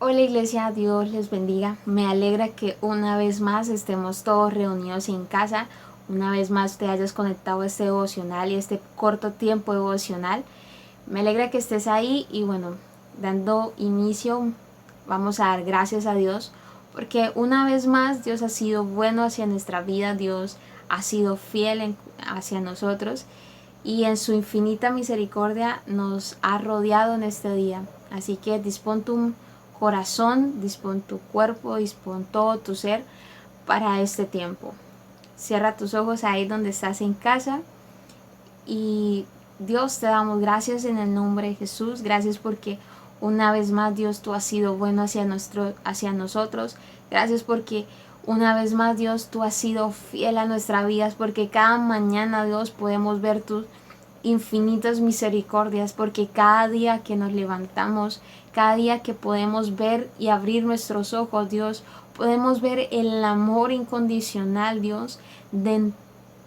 Hola Iglesia, Dios les bendiga. Me alegra que una vez más estemos todos reunidos en casa. Una vez más te hayas conectado a este devocional y este corto tiempo devocional. Me alegra que estés ahí y bueno, dando inicio, vamos a dar gracias a Dios porque una vez más Dios ha sido bueno hacia nuestra vida, Dios ha sido fiel hacia nosotros y en su infinita misericordia nos ha rodeado en este día. Así que dispón tu corazón, dispón tu cuerpo, dispón todo tu ser para este tiempo. Cierra tus ojos ahí donde estás en casa y Dios, te damos gracias en el nombre de Jesús. Gracias porque una vez más Dios, tú has sido bueno hacia nosotros. Gracias porque una vez más Dios, tú has sido fiel a nuestras vidas, porque cada mañana Dios podemos ver tus infinitas misericordias, porque cada día que nos levantamos, cada día que podemos ver y abrir nuestros ojos, Dios, podemos ver el amor incondicional, Dios, de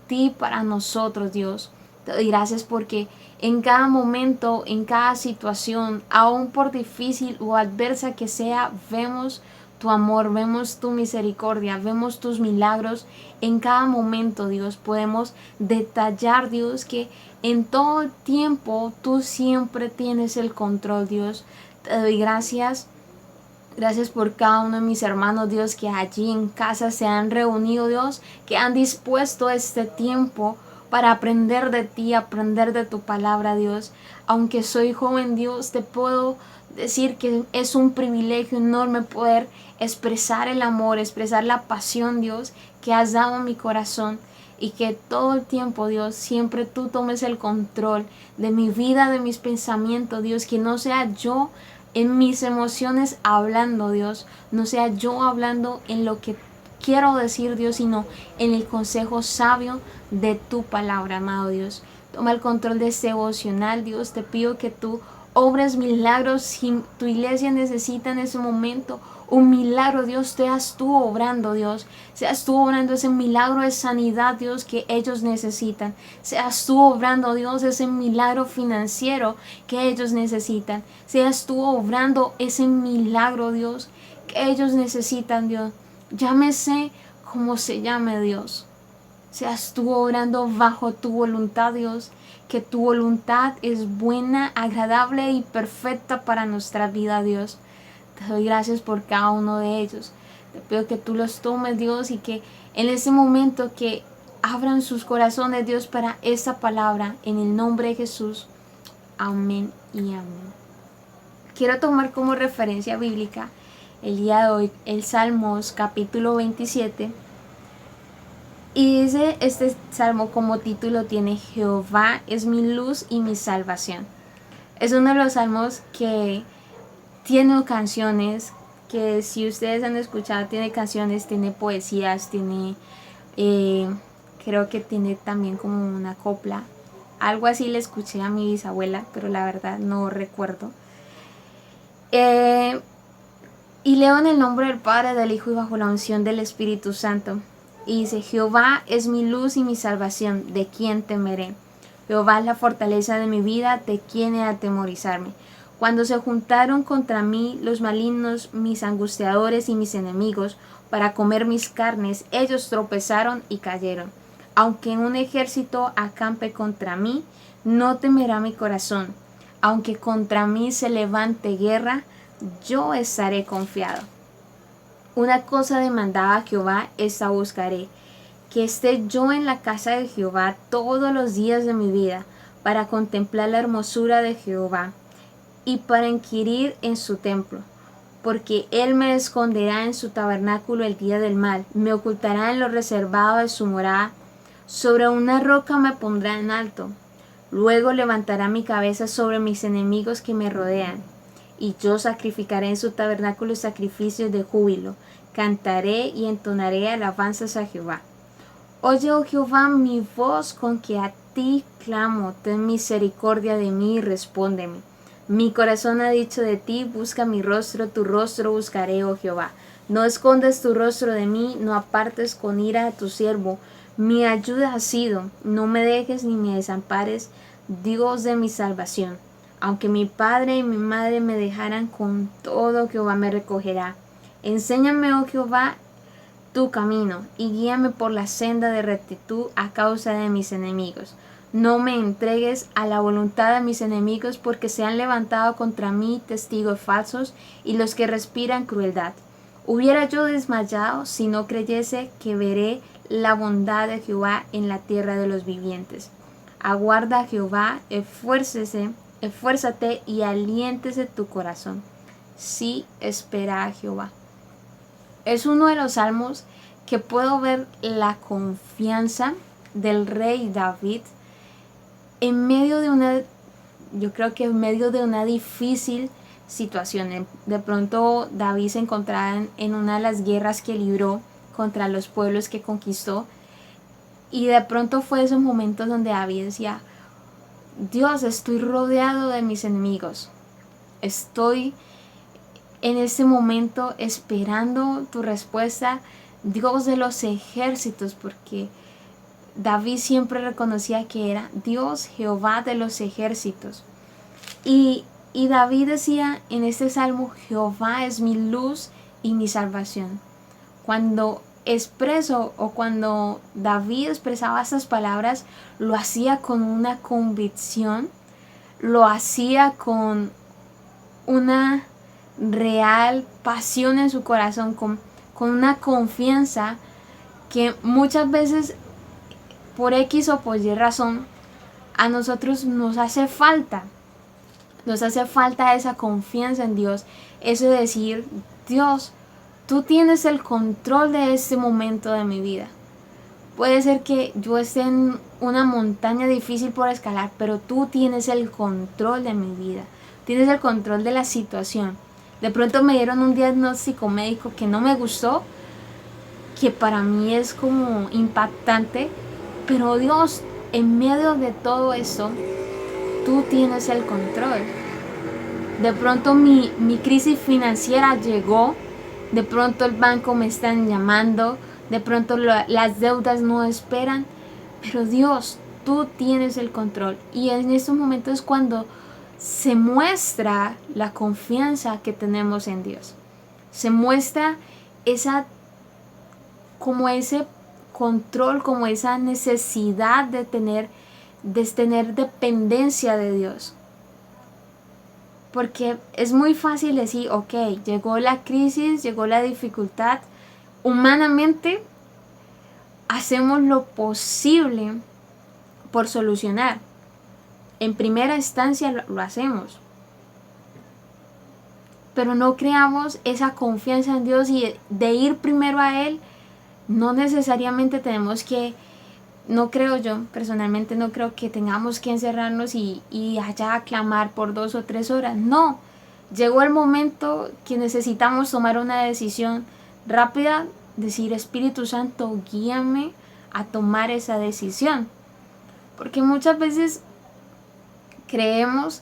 ti para nosotros, Dios. Te doy gracias porque en cada momento, en cada situación, aun por difícil o adversa que sea, vemos tu amor, vemos tu misericordia, vemos tus milagros en cada momento, Dios. Podemos detallar, Dios, que en todo tiempo tú siempre tienes el control, Dios. Te doy gracias. Gracias por cada uno de mis hermanos, Dios, que allí en casa se han reunido, Dios, que han dispuesto este tiempo para aprender de ti, aprender de tu palabra, Dios. Aunque soy joven, Dios, te puedo decir que es un privilegio enorme poder expresar el amor, expresar la pasión, Dios, que has dado a mi corazón. Y que todo el tiempo, Dios, siempre tú tomes el control de mi vida, de mis pensamientos, Dios, que no sea yo en mis emociones hablando, Dios, no sea yo hablando en lo que quiero decir, Dios, sino en el consejo sabio de tu palabra, amado Dios. Toma el control de este devocional, Dios. Te pido que tú obres milagros si tu iglesia necesita en ese momento un milagro, Dios. Seas tú obrando, Dios. Seas tú obrando ese milagro de sanidad, Dios, que ellos necesitan. Seas tú obrando, Dios, ese milagro financiero que ellos necesitan. Seas tú obrando ese milagro, Dios, que ellos necesitan, Dios. Llámese como se llame, Dios. Seas tú obrando bajo tu voluntad, Dios, que tu voluntad es buena, agradable y perfecta para nuestra vida, Dios. Te doy gracias por cada uno de ellos. Te pido que tú los tomes, Dios, y que en ese momento que abran sus corazones, Dios, para esa palabra, en el nombre de Jesús. Amén y amén. Quiero tomar como referencia bíblica el día de hoy el Salmos capítulo 27. Y dice este salmo, como título tiene: Jehová es mi luz y mi salvación. Es uno de los salmos que tiene canciones, que si ustedes han escuchado, tiene canciones, tiene poesías, tiene, creo que tiene también como una copla. Algo así le escuché a mi bisabuela, pero la verdad no recuerdo. Y leo en el nombre del Padre, del Hijo y bajo la unción del Espíritu Santo. Y dice: Jehová es mi luz y mi salvación, ¿de quién temeré? Jehová es la fortaleza de mi vida, ¿de quién he de atemorizarme? Cuando se juntaron contra mí los malignos, mis angustiadores y mis enemigos, para comer mis carnes, ellos tropezaron y cayeron. Aunque un ejército acampe contra mí, no temerá mi corazón. Aunque contra mí se levante guerra, yo estaré confiado. Una cosa demandaba a Jehová, esta buscaré, que esté yo en la casa de Jehová todos los días de mi vida, para contemplar la hermosura de Jehová y para inquirir en su templo. Porque él me esconderá en su tabernáculo el día del mal, me ocultará en lo reservado de su morada, sobre una roca me pondrá en alto. Luego levantará mi cabeza sobre mis enemigos que me rodean, y yo sacrificaré en su tabernáculo sacrificios de júbilo, cantaré y entonaré alabanzas a Jehová. Oye, oh Jehová, mi voz con que a ti clamo, ten misericordia de mí y respóndeme. Mi corazón ha dicho de ti, busca mi rostro, tu rostro buscaré, oh Jehová. No escondas tu rostro de mí, no apartes con ira a tu siervo. Mi ayuda has sido, no me dejes ni me desampares, Dios de mi salvación. Aunque mi padre y mi madre me dejaran, con todo Jehová me recogerá. Enséñame, oh Jehová, tu camino, y guíame por la senda de rectitud a causa de mis enemigos. No me entregues a la voluntad de mis enemigos, porque se han levantado contra mí testigos falsos y los que respiran crueldad. Hubiera yo desmayado si no creyese que veré la bondad de Jehová en la tierra de los vivientes. Aguarda a Jehová, esfuérzate y aliéntese tu corazón. Sí, espera a Jehová. Es uno de los salmos que puedo ver la confianza del rey David en medio de una difícil situación. De pronto David se encontraba en una de las guerras que libró contra los pueblos que conquistó, y de pronto fue esos momentos donde David decía: Dios, estoy rodeado de mis enemigos, estoy en este momento esperando tu respuesta, Dios de los ejércitos, porque David siempre reconocía que era Dios, Jehová de los ejércitos. Y David decía en este salmo: Jehová es mi luz y mi salvación. Cuando David expresaba estas palabras, lo hacía con una convicción, lo hacía con una real pasión en su corazón, con una confianza que muchas veces, por X o por Y razón, a nosotros nos hace falta esa confianza en Dios, eso de decir: Dios, tú tienes el control de este momento de mi vida. Puede ser que yo esté en una montaña difícil por escalar, pero tú tienes el control de mi vida, tienes el control de la situación. De pronto me dieron un diagnóstico médico que no me gustó, que para mí es como impactante, pero Dios, en medio de todo eso, tú tienes el control. De pronto mi crisis financiera llegó, de pronto el banco me están llamando, de pronto las deudas no esperan, pero Dios, tú tienes el control. Y en estos momentos es cuando se muestra la confianza que tenemos en Dios. Se muestra como ese control, como esa necesidad de tener dependencia de Dios. Porque es muy fácil decir: ok, llegó la crisis, llegó la dificultad. Humanamente hacemos lo posible por solucionar. En primera instancia lo hacemos. Pero no creamos esa confianza en Dios, y de ir primero a Él. No necesariamente tenemos que, no creo yo, personalmente no creo que tengamos que encerrarnos y allá clamar por 2 o 3 horas. No, llegó el momento que necesitamos tomar una decisión rápida, decir: Espíritu Santo, guíame a tomar esa decisión. Porque muchas veces creemos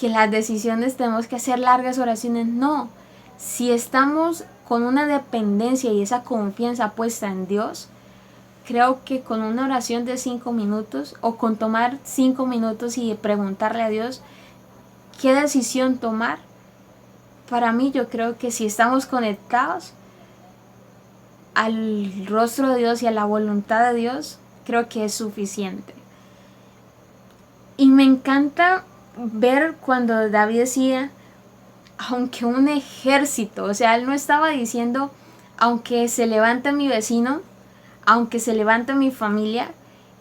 que las decisiones tenemos que hacer largas oraciones. No, si estamos con una dependencia y esa confianza puesta en Dios, creo que con una oración de 5 minutos, o con tomar 5 minutos y preguntarle a Dios qué decisión tomar, para mí, yo creo que si estamos conectados al rostro de Dios y a la voluntad de Dios, creo que es suficiente. Y me encanta ver cuando David decía: aunque un ejército, o sea, él no estaba diciendo: aunque se levante mi vecino, aunque se levante mi familia.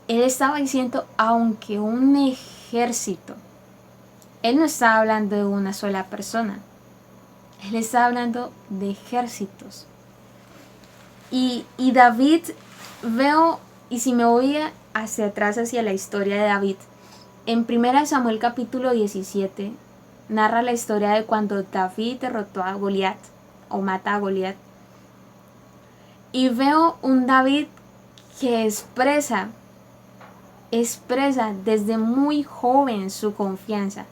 Él estaba diciendo: aunque un ejército. Él no estaba hablando de una sola persona, él estaba hablando de ejércitos. Y David, veo, y si me voy hacia atrás, hacia la historia de David, en 1 Samuel capítulo 17, narra la historia de cuando David derrotó a Goliat, o mata a Goliat. Y veo un David que expresa desde muy joven su confianza.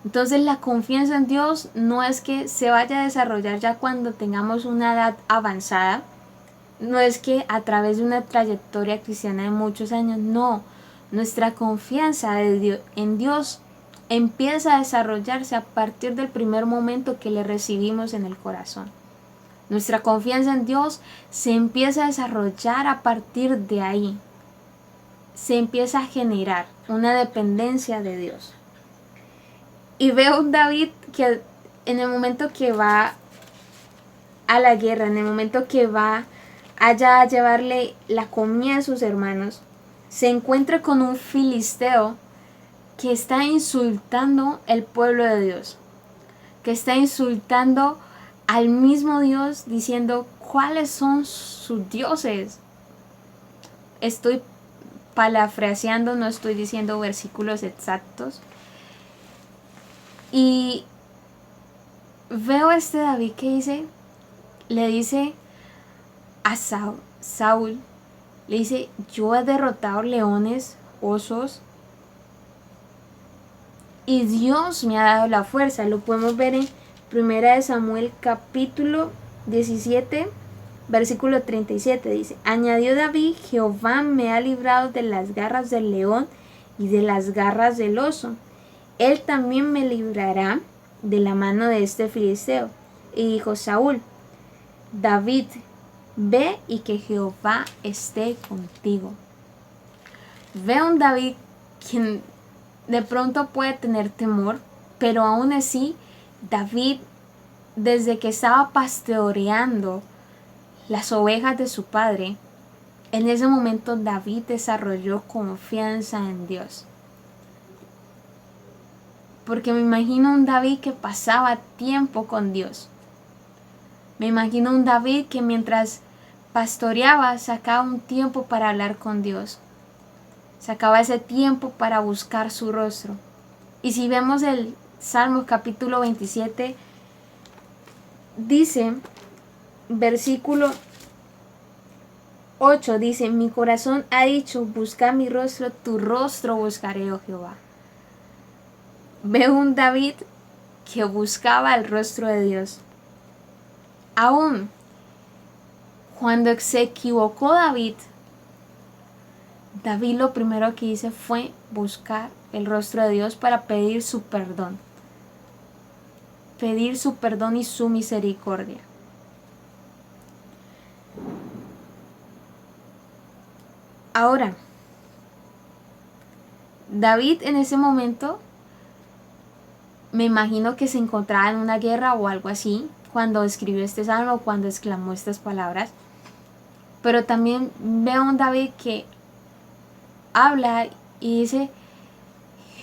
Entonces la confianza en Dios no es que se vaya a desarrollar ya cuando tengamos una edad avanzada, no es que a través de una trayectoria cristiana de muchos años, no. Nuestra confianza en Dios empieza a desarrollarse a partir del primer momento que le recibimos en el corazón. Nuestra confianza en Dios se empieza a desarrollar a partir de ahí. Se empieza a generar una dependencia de Dios. Y veo un David que en el momento que va a la guerra, en el momento que va allá a llevarle la comida a sus hermanos, se encuentra con un filisteo que está insultando el pueblo de Dios, que está insultando al mismo Dios, diciendo cuáles son sus dioses. Estoy parafraseando, no estoy diciendo versículos exactos. Y veo a este David que le dice a Saúl, le dice, yo he derrotado leones, osos, y Dios me ha dado la fuerza. Lo podemos ver en 1 Samuel capítulo 17, versículo 37. Dice, añadió David, Jehová me ha librado de las garras del león y de las garras del oso. Él también me librará de la mano de este filisteo. Y dijo Saúl, David, ve y que Jehová esté contigo. Ve a un David quien de pronto puede tener temor, pero aún así David, desde que estaba pastoreando las ovejas de su padre, en ese momento David desarrolló confianza en Dios. Porque me imagino un David que pasaba tiempo con Dios. Me imagino un David que mientras pastoreaba sacaba un tiempo para hablar con Dios. Sacaba ese tiempo para buscar su rostro. Y si vemos el Salmos capítulo 27, dice, versículo 8, dice, mi corazón ha dicho, busca mi rostro, tu rostro buscaré, oh Jehová. Veo un David que buscaba el rostro de Dios. Aún cuando se equivocó David lo primero que hizo fue buscar el rostro de Dios para pedir su perdón. Pedir su perdón y su misericordia. Ahora, David en ese momento, me imagino que se encontraba en una guerra o algo así, cuando escribió este salmo, cuando exclamó estas palabras. Pero también veo a un David que habla y dice,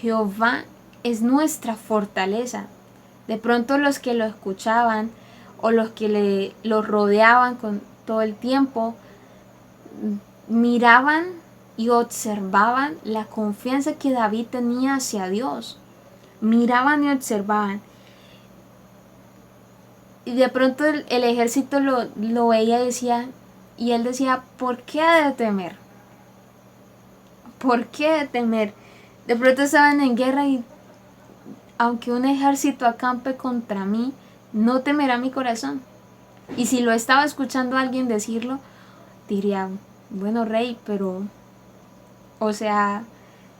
Jehová es nuestra fortaleza. De pronto los que lo escuchaban o los que lo rodeaban con todo el tiempo, miraban y observaban la confianza que David tenía hacia Dios. Miraban y observaban. Y de pronto el ejército lo veía y él decía, ¿por qué ha de temer? ¿Por qué de temer? De pronto estaban en guerra y aunque un ejército acampe contra mí, no temerá mi corazón. Y si lo estaba escuchando alguien decirlo, diría, bueno, rey, pero, o sea,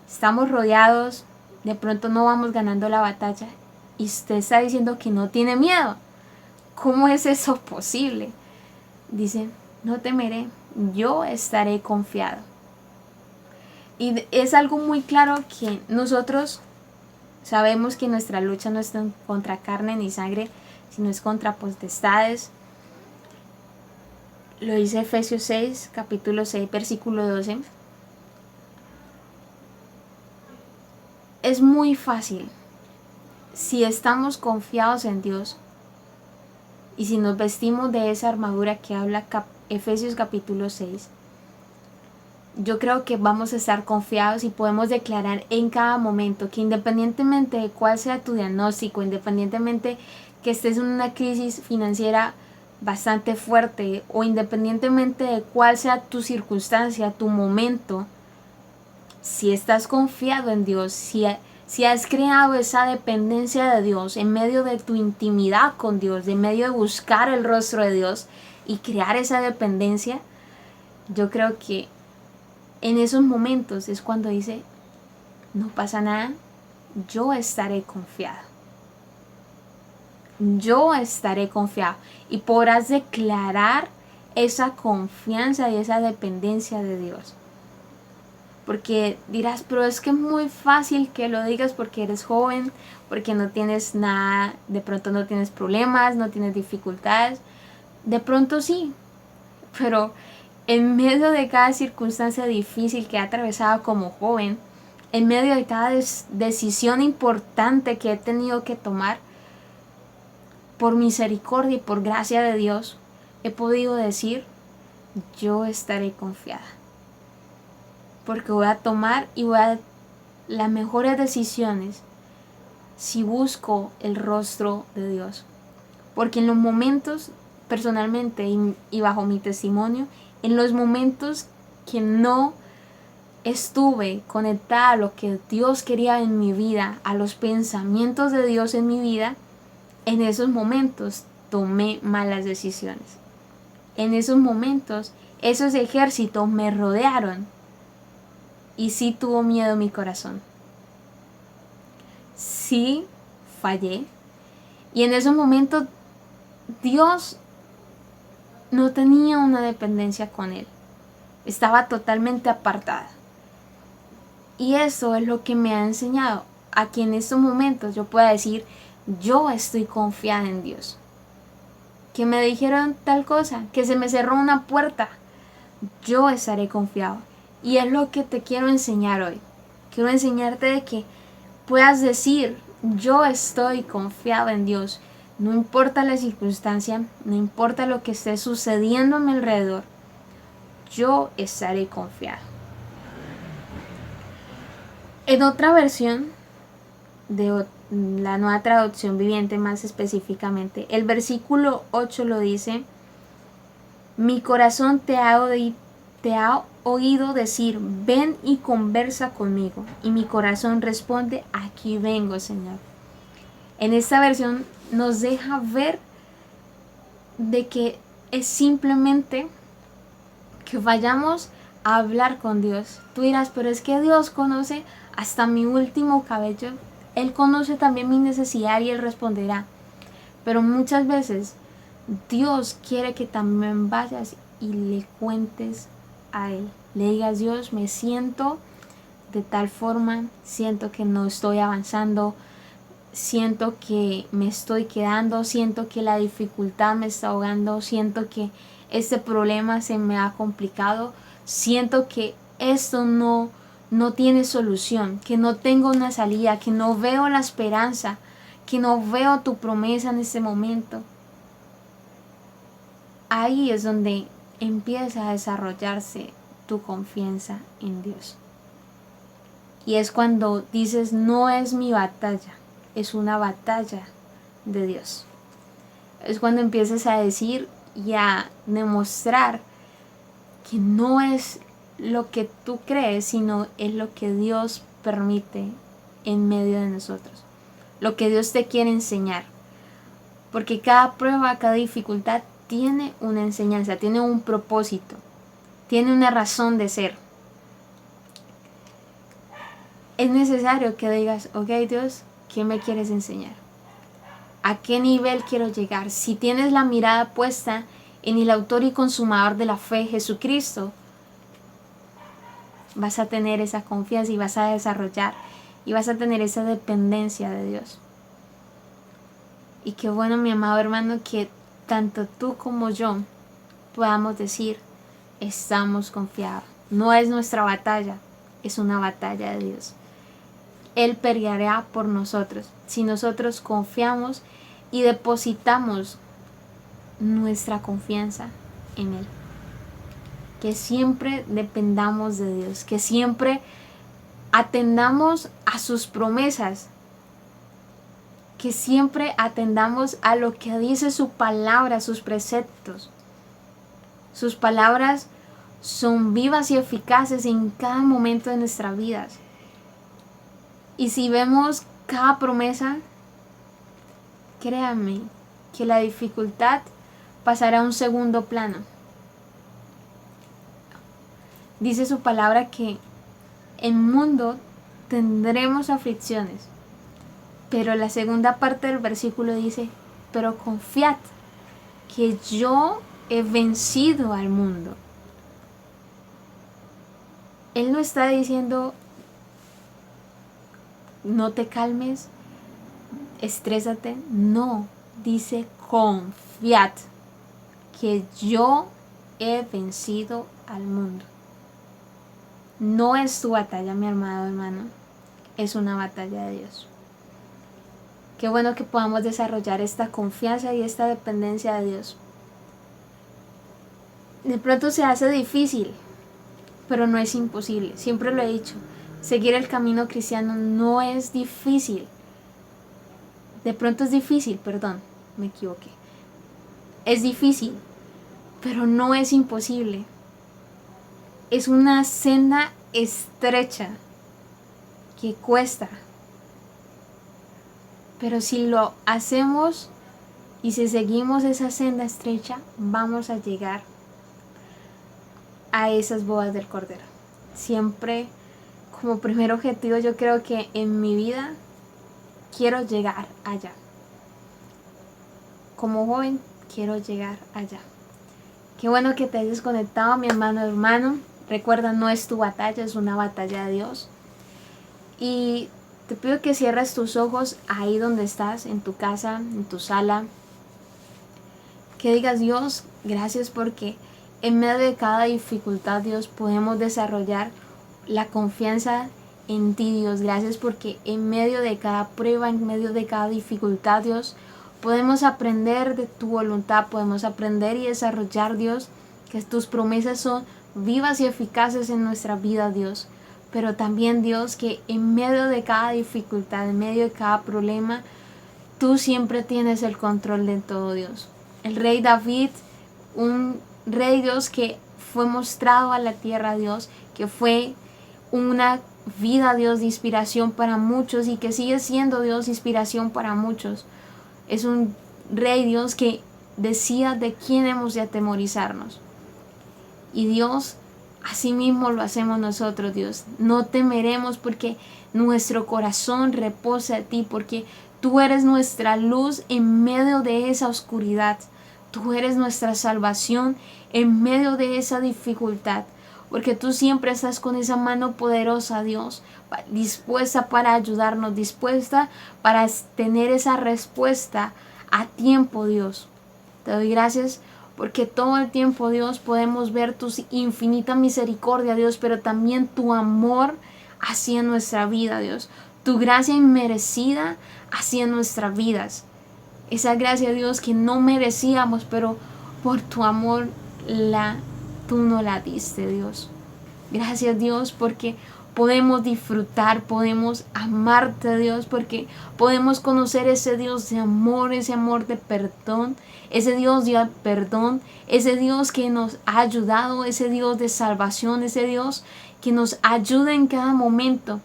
estamos rodeados, de pronto no vamos ganando la batalla y usted está diciendo que no tiene miedo. ¿Cómo es eso posible? Dice, no temeré, yo estaré confiado. Y es algo muy claro que nosotros sabemos que nuestra lucha no es contra carne ni sangre, sino es contra potestades. Lo dice Efesios 6, capítulo 6, versículo 12. Es muy fácil, si estamos confiados en Dios y si nos vestimos de esa armadura que habla Efesios capítulo 6, yo creo que vamos a estar confiados y podemos declarar en cada momento que independientemente de cuál sea tu diagnóstico, independientemente que estés en una crisis financiera bastante fuerte o independientemente de cuál sea tu circunstancia, tu momento, si estás confiado en Dios, si has creado esa dependencia de Dios en medio de tu intimidad con Dios, en medio de buscar el rostro de Dios y crear esa dependencia, yo creo que en esos momentos es cuando dice, no pasa nada, yo estaré confiado. Yo estaré confiado. Y podrás declarar esa confianza y esa dependencia de Dios. Porque dirás, pero es que es muy fácil que lo digas porque eres joven, porque no tienes nada, de pronto no tienes problemas, no tienes dificultades. De pronto sí, pero en medio de cada circunstancia difícil que he atravesado como joven, en medio de cada decisión importante que he tenido que tomar, por misericordia y por gracia de Dios, he podido decir, yo estaré confiada. Porque voy a tomar y voy a dar las mejores decisiones si busco el rostro de Dios. Porque en los momentos, personalmente y bajo mi testimonio, en los momentos que no estuve conectada a lo que Dios quería en mi vida, a los pensamientos de Dios en mi vida, en esos momentos tomé malas decisiones. En esos momentos, esos ejércitos me rodearon y sí tuvo miedo mi corazón. Sí fallé. Y en esos momentos Dios no tenía una dependencia con Él. Estaba totalmente apartada. Y eso es lo que me ha enseñado a que en estos momentos yo pueda decir, yo estoy confiada en Dios. Que me dijeron tal cosa, que se me cerró una puerta, yo estaré confiado. Y es lo que te quiero enseñar hoy. Quiero enseñarte de que puedas decir, yo estoy confiado en Dios. No importa la circunstancia, no importa lo que esté sucediendo a mi alrededor, yo estaré confiado. En otra versión de la Nueva Traducción Viviente, más específicamente, el versículo 8 lo dice, mi corazón te ha oído decir, ven y conversa conmigo. Y mi corazón responde, aquí vengo, Señor. En esta versión nos deja ver de que es simplemente que vayamos a hablar con Dios. Tú dirás, pero es que Dios conoce hasta mi último cabello. Él conoce también mi necesidad y Él responderá. Pero muchas veces Dios quiere que también vayas y le cuentes a Él. Le digas, Dios, me siento de tal forma, siento que no estoy avanzando, siento que me estoy quedando, siento que la dificultad me está ahogando, siento que este problema se me ha complicado, siento que esto no tiene solución, que no tengo una salida, que no veo la esperanza, que no veo tu promesa en este momento. Ahí es donde empieza a desarrollarse tu confianza en Dios. Y es cuando dices, no es mi batalla, es una batalla de Dios. Es cuando empiezas a decir y a demostrar que no es lo que tú crees, sino es lo que Dios permite en medio de nosotros. Lo que Dios te quiere enseñar. Porque cada prueba, cada dificultad tiene una enseñanza, tiene un propósito, tiene una razón de ser. Es necesario que digas, ok Dios, ¿qué me quieres enseñar? ¿A qué nivel quiero llegar? Si tienes la mirada puesta en el autor y consumador de la fe, Jesucristo, vas a tener esa confianza y vas a desarrollar y vas a tener esa dependencia de Dios. Y qué bueno, mi amado hermano, que tanto tú como yo podamos decir, estamos confiados. No es nuestra batalla, es una batalla de Dios. Él peleará por nosotros si nosotros confiamos y depositamos nuestra confianza en Él. Que siempre dependamos de Dios, que siempre atendamos a sus promesas, que siempre atendamos a lo que dice su palabra, sus preceptos. Sus palabras son vivas y eficaces en cada momento de nuestras vidas. Y si vemos cada promesa, créanme que la dificultad pasará a un segundo plano. Dice su palabra que en mundo tendremos aflicciones, Pero la segunda parte del versículo dice, pero confiad que yo he vencido al mundo. Él no está diciendo, no te calmes, estrésate. No, dice confiad que yo he vencido al mundo. No es tu batalla, mi amado hermano, es una batalla de Dios. Qué bueno que podamos desarrollar esta confianza y esta dependencia de Dios. De pronto se hace difícil, pero no es imposible. Siempre lo he dicho, seguir el camino cristiano no es difícil. De pronto es difícil, perdón, me equivoqué. Es difícil, pero no es imposible. Es una senda estrecha que cuesta. Pero si lo hacemos y si seguimos esa senda estrecha, vamos a llegar a esas bodas del Cordero. Siempre como primer objetivo, yo creo que en mi vida quiero llegar allá. Como joven quiero llegar allá. Qué bueno que te hayas conectado, mi hermano. Recuerda, no es tu batalla, es una batalla de Dios. Y te pido que cierres tus ojos ahí donde estás, en tu casa, en tu sala. Que digas, Dios, gracias porque en medio de cada dificultad, Dios, podemos desarrollar la confianza en ti, Dios. Gracias porque en medio de cada prueba, en medio de cada dificultad, Dios, podemos aprender de tu voluntad, podemos aprender y desarrollar, Dios, que tus promesas son vivas y eficaces en nuestra vida, Dios. Pero también, Dios, que en medio de cada dificultad, en medio de cada problema, tú siempre tienes el control de todo, Dios. El rey David, un rey, Dios, que fue mostrado a la tierra, Dios, que fue una vida, Dios, de inspiración para muchos y que sigue siendo, Dios, inspiración para muchos. Es un rey, Dios, que decía de quién hemos de atemorizarnos. Y Dios, así mismo lo hacemos nosotros, Dios. No temeremos porque nuestro corazón reposa en ti, porque tú eres nuestra luz en medio de esa oscuridad. Tú eres nuestra salvación en medio de esa dificultad. Porque tú siempre estás con esa mano poderosa, Dios, dispuesta para ayudarnos, dispuesta para tener esa respuesta a tiempo, Dios. Te doy gracias porque todo el tiempo, Dios, podemos ver tu infinita misericordia, Dios, pero también tu amor hacia nuestra vida, Dios. Tu gracia inmerecida hacia nuestras vidas. Esa gracia, Dios, que no merecíamos, pero por tu amor tú no la diste, Dios. Gracias, Dios, porque podemos disfrutar, podemos amarte, Dios, porque podemos conocer ese Dios de amor, ese amor de perdón, ese Dios de perdón, ese Dios que nos ha ayudado, ese Dios de salvación, ese Dios que nos ayuda en cada momento.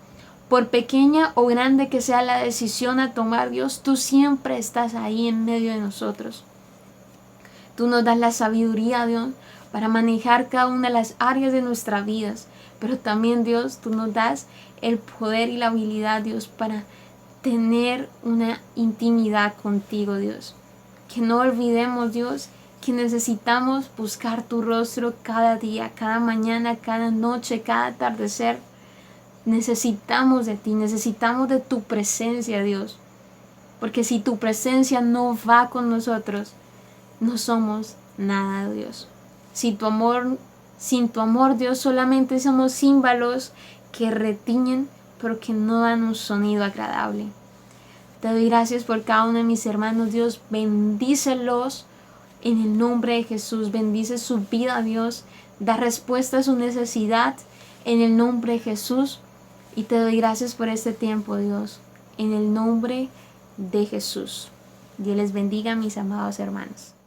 Por pequeña o grande que sea la decisión a tomar, Dios, tú siempre estás ahí en medio de nosotros. Tú nos das la sabiduría, Dios, para manejar cada una de las áreas de nuestras vidas. Pero también, Dios, tú nos das el poder y la habilidad, Dios, para tener una intimidad contigo, Dios. Que no olvidemos, Dios, que necesitamos buscar tu rostro cada día, cada mañana, cada noche, cada atardecer. Necesitamos de ti, necesitamos de tu presencia, Dios. Porque si tu presencia no va con nosotros, no somos nada, Dios. Sin tu amor, Dios, solamente somos címbalos que retiñen, pero que no dan un sonido agradable. Te doy gracias por cada uno de mis hermanos, Dios. Bendícelos en el nombre de Jesús. Bendice su vida, Dios. Da respuesta a su necesidad en el nombre de Jesús. Y te doy gracias por este tiempo, Dios, en el nombre de Jesús. Dios les bendiga, mis amados hermanos.